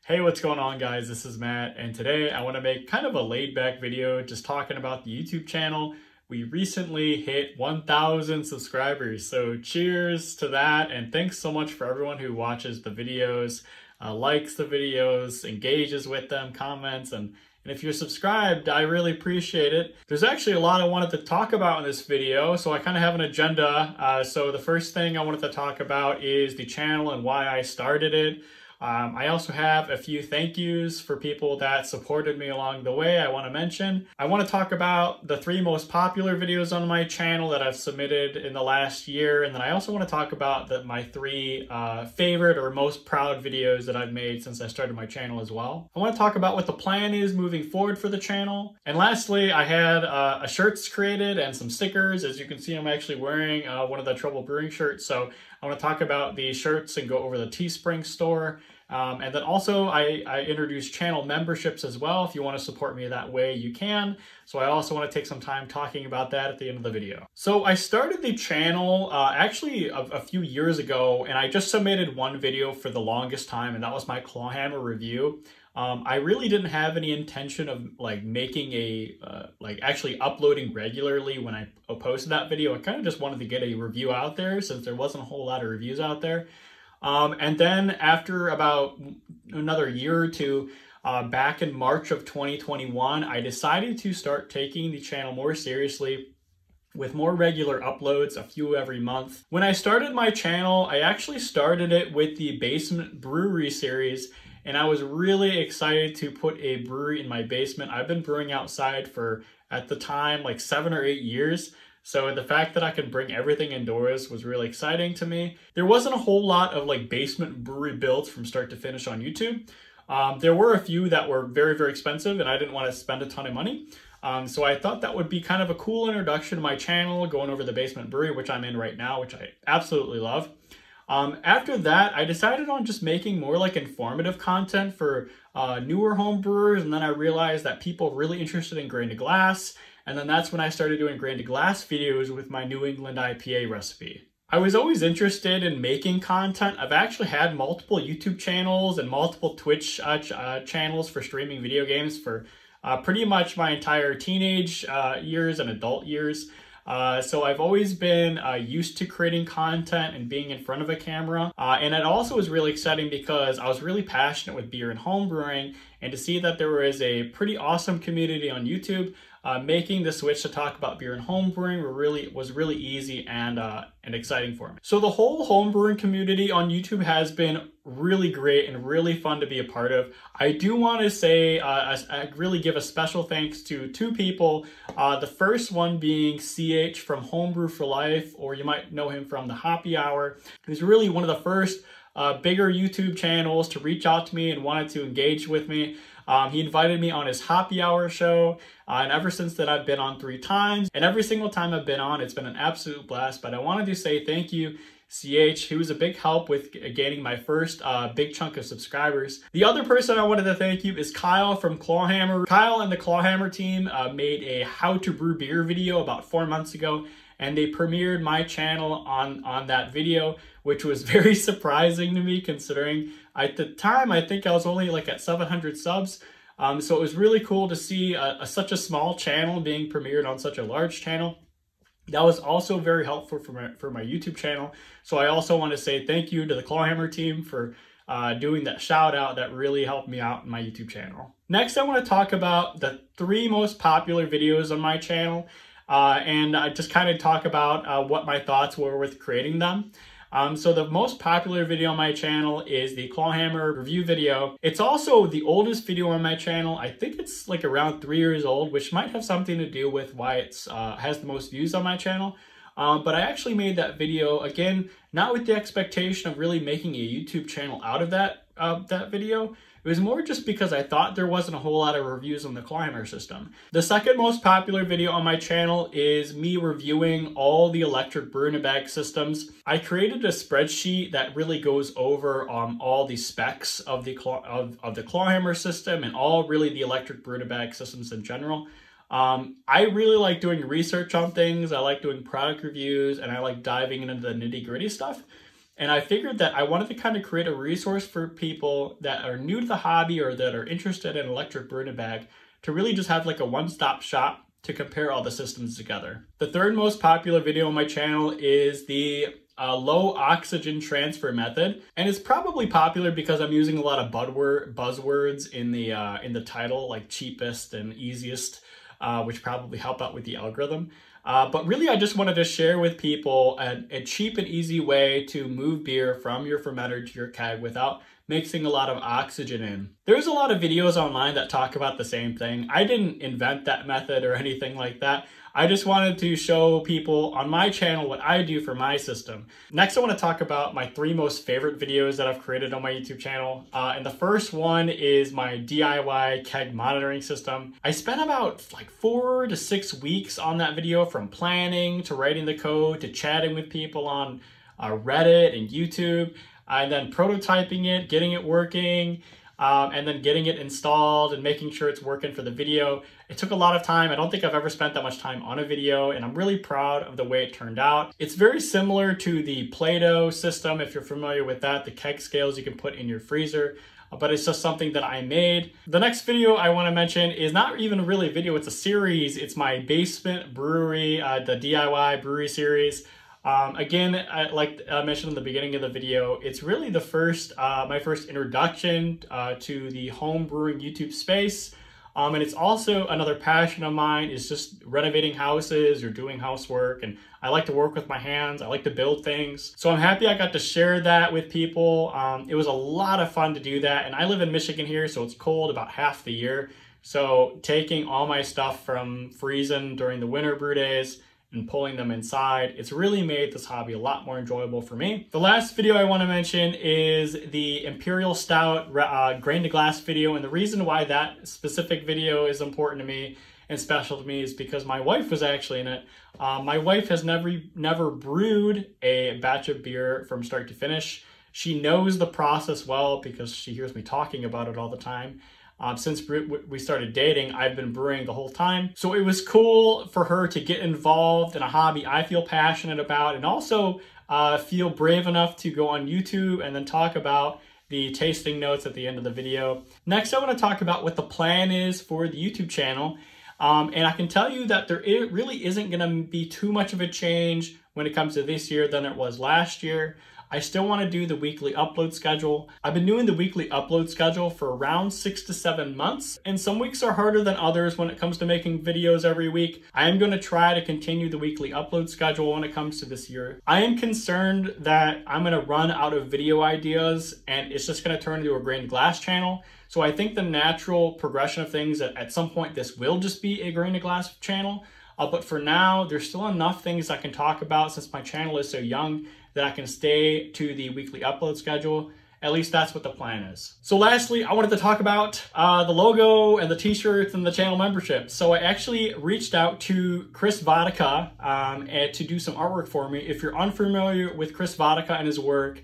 Hey, what's going on, guys? This is Matt, and today I want to make kind of a laid-back video just talking about the YouTube channel. We recently hit 1,000 subscribers, so cheers to that, and thanks so much for everyone who watches the videos, likes the videos, engages with them, comments, and if you're subscribed, I really appreciate it. There's actually a lot I wanted to talk about in this video, so I kind of have an agenda. So the first thing I wanted to talk about is the channel and why I started it. I also have a few thank yous for people that supported me along the way I want to mention. I want to talk about the 3 most popular videos on my channel that I've submitted in the last year, and then I also want to talk about my 3 favorite or most proud videos that I've made since I started my channel as well. I want to talk about what the plan is moving forward for the channel. And lastly, I had a shirts created and some stickers. As you can see, I'm actually wearing one of the Trouble Brewing shirts, so I want to talk about the shirts and go over the Teespring store. And then also I introduced channel memberships as well. If you want to support me that way, you can. So I also want to take some time talking about that at the end of the video. So I started the channel actually a few years ago, and I just submitted one video for the longest time, and that was my Clawhammer review. I really didn't have any intention of making actually uploading regularly when I posted that video. I kind of just wanted to get a review out there since there wasn't a whole lot of reviews out there. And then after about another year or two, back in March of 2021, I decided to start taking the channel more seriously with more regular uploads, a few every month. When I started my channel, I actually started it with the Basement Brewery series, and I was really excited to put a brewery in my basement. I've been brewing outside for, at the time, like 7 or 8 years. So the fact that I could bring everything indoors was really exciting to me. There wasn't a whole lot of basement brewery builds from start to finish on YouTube. There were a few that were very, very expensive, and I didn't want to spend a ton of money. So I thought that would be kind of a cool introduction to my channel, going over the basement brewery, which I'm in right now, which I absolutely love. After that, I decided on just making more informative content for newer home brewers, and then I realized that people were really interested in grain to glass. And then that's when I started doing grain to glass videos with my New England IPA recipe. I was always interested in making content. I've actually had multiple YouTube channels and multiple Twitch channels for streaming video games for pretty much my entire teenage years and adult years. So I've always been used to creating content and being in front of a camera. And it also was really exciting because I was really passionate with beer and home brewing, and to see that there was a pretty awesome community on YouTube, making the switch to talk about beer and home brewing was really easy and exciting for me. So the whole home brewing community on YouTube has been really great and really fun to be a part of. I do want to say, I really give a special thanks to 2 people. The first one being CH from Homebrew for Life, or you might know him from the Hoppy Hour. He's really one of the first bigger YouTube channels to reach out to me and wanted to engage with me. He invited me on his Hoppy Hour show, and ever since then I've been on 3 times, and every single time I've been on, it's been an absolute blast. But I wanted to say thank you, CH. He was a big help with gaining my first big chunk of subscribers. The other person I wanted to thank you is Kyle from Clawhammer. Kyle and the Clawhammer team made a how to brew beer video about 4 months ago, and they premiered my channel on that video, which was very surprising to me considering at the time I think I was only at 700 subs. So it was really cool to see such a small channel being premiered on such a large channel. That was also very helpful for my YouTube channel. So I also want to say thank you to the Clawhammer team for doing that shout out. That really helped me out in my YouTube channel. Next, I want to talk about the 3 most popular videos on my channel. And I just kind of talk about what my thoughts were with creating them. So the most popular video on my channel is the Clawhammer review video. It's also the oldest video on my channel. I think it's around 3 years old, which might have something to do with why it's has the most views on my channel. But I actually made that video, again, not with the expectation of really making a YouTube channel out of that video. It was more just because I thought there wasn't a whole lot of reviews on the Clawhammer system. The second most popular video on my channel is me reviewing all the electric brew-in-a-bag systems. I created a spreadsheet that really goes over all the specs of the Clawhammer system and all really the electric brew-in-a-bag systems in general. I really like doing research on things. I like doing product reviews, and I like diving into the nitty-gritty stuff. And I figured that I wanted to kind of create a resource for people that are new to the hobby or that are interested in electric brew in a bag to really just have like a one-stop shop to compare all the systems together. The third most popular video on my channel is the low oxygen transfer method, and it's probably popular because I'm using a lot of buzzwords in the title, like cheapest and easiest, which probably help out with the algorithm. But really, I just wanted to share with people a cheap and easy way to move beer from your fermenter to your keg without mixing a lot of oxygen in. There's a lot of videos online that talk about the same thing. I didn't invent that method or anything like that. I just wanted to show people on my channel what I do for my system. Next, I want to talk about my 3 most favorite videos that I've created on my YouTube channel. And the first one is my DIY keg monitoring system. I spent about like 4 to 6 weeks on that video, from planning to writing the code to chatting with people on Reddit and YouTube, and then prototyping it, getting it working, and then getting it installed and making sure it's working for the video. It took a lot of time. I don't think I've ever spent that much time on a video, and I'm really proud of the way it turned out. It's very similar to the Play-Doh system, if you're familiar with that, the keg scales you can put in your freezer, but it's just something that I made. The next video I want to mention is not even really a video, it's a series. It's my basement brewery, the DIY brewery series. Again, like I mentioned in the beginning of the video, it's really the my first introduction to the home brewing YouTube space. And it's also another passion of mine, is just renovating houses or doing housework. And I like to work with my hands. I like to build things. So I'm happy I got to share that with people. It was a lot of fun to do that. And I live in Michigan here, so it's cold about half the year. So taking all my stuff from freezing during the winter brew days and pulling them inside, it's really made this hobby a lot more enjoyable for me. The last video I want to mention is the Imperial Stout grain to glass video, and the reason why that specific video is important to me and special to me is because my wife was actually in it. My wife has never brewed a batch of beer from start to finish. She knows the process well because she hears me talking about it all the time. Since we started dating, I've been brewing the whole time. So it was cool for her to get involved in a hobby I feel passionate about, and also feel brave enough to go on YouTube and then talk about the tasting notes at the end of the video. Next, I want to talk about what the plan is for the YouTube channel. And I can tell you that there really isn't going to be too much of a change when it comes to this year than it was last year. I still want to do the weekly upload schedule. I've been doing the weekly upload schedule for around 6 to 7 months, and some weeks are harder than others when it comes to making videos every week. I am going to try to continue the weekly upload schedule when it comes to this year. I am concerned that I'm going to run out of video ideas and it's just going to turn into a grain glass channel. So I think the natural progression of things, at some point this will just be a grain to glass channel. But for now, there's still enough things I can talk about since my channel is so young that I can stay to the weekly upload schedule. At least that's what the plan is. So lastly, I wanted to talk about the logo and the t-shirts and the channel membership. So I actually reached out to Chris Vodka to do some artwork for me. If you're unfamiliar with Chris Vodka and his work,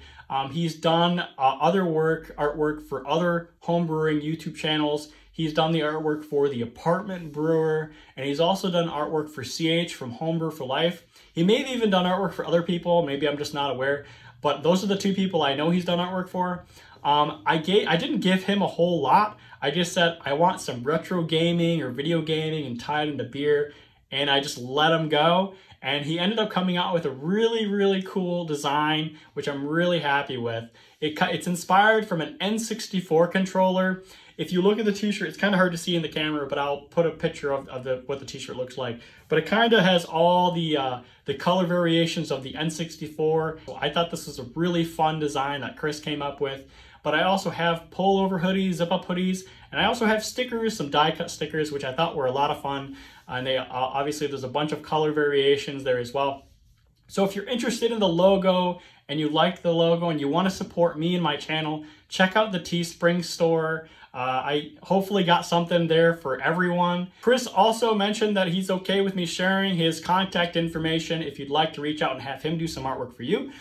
he's done artwork for other home brewing YouTube channels. He's done the artwork for The Apartment Brewer, and he's also done artwork for CH from Homebrew for Life. He may have even done artwork for other people, maybe I'm just not aware, but those are the 2 people I know he's done artwork for. I didn't give him a whole lot. I just said I want some retro gaming or video gaming and tie it into beer, and I just let him go. And he ended up coming out with a really, really cool design, which I'm really happy with. It's inspired from an N64 controller. If you look at the t-shirt, it's kind of hard to see in the camera, but I'll put a picture of what the t-shirt looks like. But it kind of has all the color variations of the N64. So I thought this was a really fun design that Chris came up with. But I also have pullover hoodies, zip-up hoodies, and I also have stickers, some die-cut stickers, which I thought were a lot of fun. And they obviously there's a bunch of color variations there as well. So if you're interested in the logo and you like the logo and you want to support me and my channel, check out the Teespring store. I hopefully got something there for everyone. Chris also mentioned that he's okay with me sharing his contact information if you'd like to reach out and have him do some artwork for you.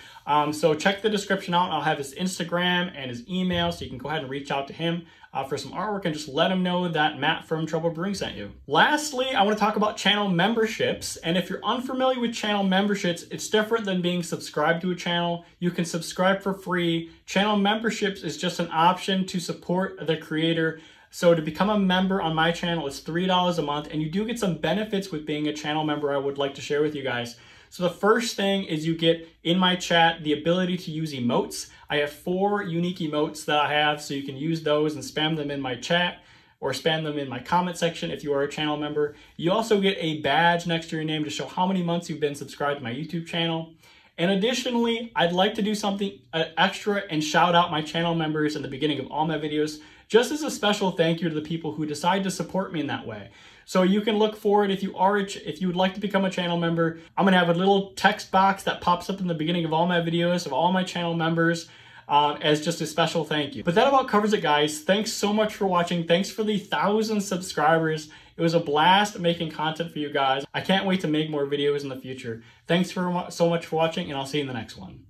So check the description out. I'll have his Instagram and his email, so you can go ahead and reach out to him. for some artwork and just let them know that Matt from Trouble Brewing sent you. Lastly, I want to talk about channel memberships. And if you're unfamiliar with channel memberships, it's different than being subscribed to a channel. You can subscribe for free. Channel memberships is just an option to support the creator. So to become a member on my channel, it's $3 a month, and you do get some benefits with being a channel member I would like to share with you guys. So the first thing is you get in my chat the ability to use emotes. I have 4 unique emotes that I have, so you can use those and spam them in my chat or spam them in my comment section if you are a channel member. You also get a badge next to your name to show how many months you've been subscribed to my YouTube channel. And additionally, I'd like to do something extra and shout out my channel members in the beginning of all my videos, just as a special thank you to the people who decide to support me in that way. So you can look for it if you would like to become a channel member. I'm gonna have a little text box that pops up in the beginning of all my videos of all my channel members as just a special thank you. But that about covers it, guys. Thanks so much for watching. Thanks for the 1,000 subscribers. It was a blast making content for you guys. I can't wait to make more videos in the future. Thanks so much for watching, and I'll see you in the next one.